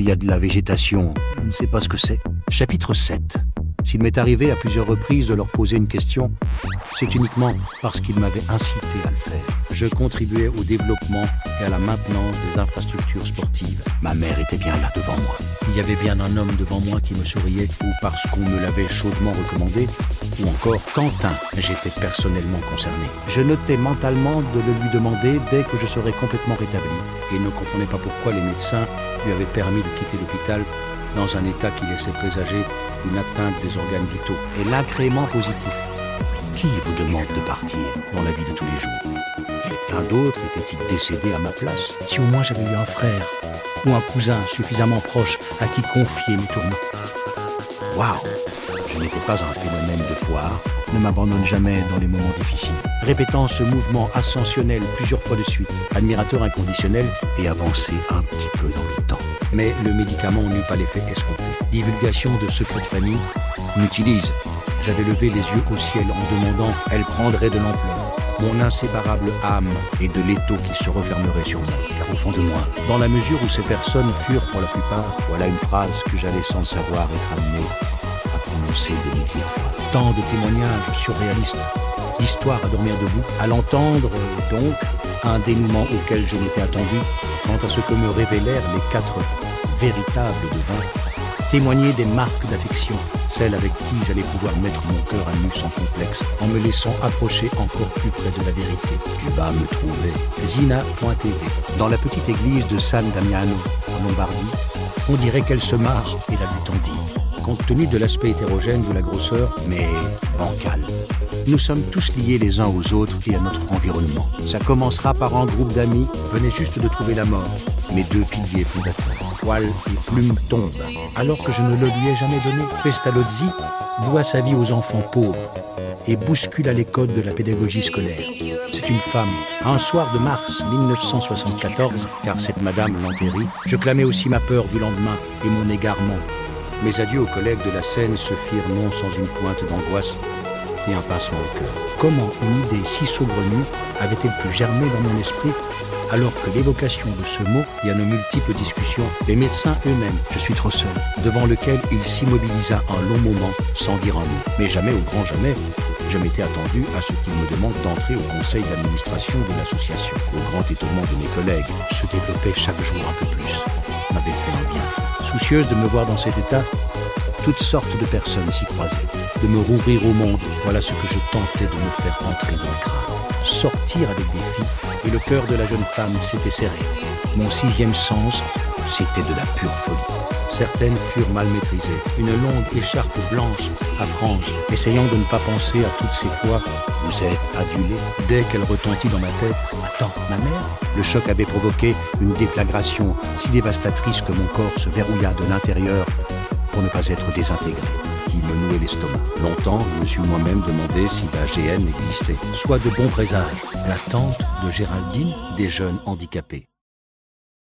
il y a de la végétation, je ne sais pas ce que c'est. Chapitre 7. S'il m'est arrivé à plusieurs reprises de leur poser une question, c'est uniquement parce qu'ils m'avaient incité à le faire. Je contribuais au développement et à la maintenance des infrastructures sportives. Ma mère était bien là devant moi. Il y avait bien un homme devant moi qui me souriait, ou parce qu'on me l'avait chaudement recommandé, ou encore Quentin, j'étais personnellement concerné. Je notais mentalement de le lui demander dès que je serais complètement rétabli, et ne comprenais pas pourquoi les médecins lui avaient permis de quitter l'hôpital dans un état qui laissait présager une atteinte des organes vitaux. Et l'agrément positif. Qui vous demande de partir dans la vie de tous les jours? Quelqu'un d'autre était-il décédé à ma place? Si au moins j'avais eu un frère ou un cousin suffisamment proche à qui confier mes tourments. Waouh! Je n'étais pas un phénomène de foire. Ne m'abandonne jamais dans les moments difficiles. Répétant ce mouvement ascensionnel plusieurs fois de suite, admirateur inconditionnel et avancé un petit peu dans le temps. Mais le médicament n'eut pas l'effet escompté. Divulgation de secrets de famille, m'utilise. J'avais levé les yeux au ciel en demandant, elle prendrait de l'ampleur. Mon inséparable âme et de l'étau qui se refermerait sur moi, car au fond de moi, dans la mesure où ces personnes furent pour la plupart, voilà une phrase que j'allais sans le savoir être amené à prononcer des milliers de fois. Tant de témoignages surréalistes, d'histoires à dormir debout, à l'entendre donc, un dénouement auquel je n'étais attendu, quant à ce que me révélèrent les 4 véritables devins, témoigner des marques d'affection, celles avec qui j'allais pouvoir mettre mon cœur à nu sans complexe, en me laissant approcher encore plus près de la vérité. Tu vas me trouver. Zina.tv. Dans la petite église de San Damiano, en Lombardie, on dirait qu'elle se marre et la lutte en dit. Compte tenu de l'aspect hétérogène de la grosseur, mais bancal. Nous sommes tous liés les uns aux autres et à notre environnement. Ça commencera par un groupe d'amis, venait juste de trouver la mort. Mes 2 piliers fondateurs. Poil et plume tombent. Alors que je ne le lui ai jamais donné, Pestalozzi voua sa vie aux enfants pauvres et bouscula les codes de la pédagogie scolaire. C'est une femme. Un soir de mars 1974, car cette madame l'enterrit, je clamais aussi ma peur du lendemain et mon égarement. Mes adieux aux collègues de la scène se firent non sans une pointe d'angoisse et un pincement au cœur. Comment une idée si saugrenue avait-elle pu germer dans mon esprit alors que l'évocation de ce mot y a de multiples discussions, les médecins eux-mêmes, je suis trop seul, devant lequel il s'immobilisa un long moment sans dire un mot. Mais jamais, au grand jamais, je m'étais attendu à ce qu'il me demande d'entrer au conseil d'administration de l'association. Au grand étonnement de mes collègues, se développait chaque jour un peu plus, m'avait fait un bien fou. Soucieuse de me voir dans cet état, toutes sortes de personnes s'y croisaient, de me rouvrir au monde, voilà ce que je tentais de me faire entrer dans le crâne. Sortir avec des filles, et le cœur de la jeune femme s'était serré. Mon 6e sens, c'était de la pure folie. Certaines furent mal maîtrisées. Une longue écharpe blanche à franges, essayant de ne pas penser à toutes ces fois où vous êtes adulé. Dès qu'elle retentit dans ma tête, « Attends, ma mère ?» Le choc avait provoqué une déflagration si dévastatrice que mon corps se verrouilla de l'intérieur pour ne pas être désintégré, qui me nouait l'estomac. Longtemps, je me suis moi-même demandé si la GN existait. Soit de bons présages, la tante de Géraldine, des jeunes handicapés.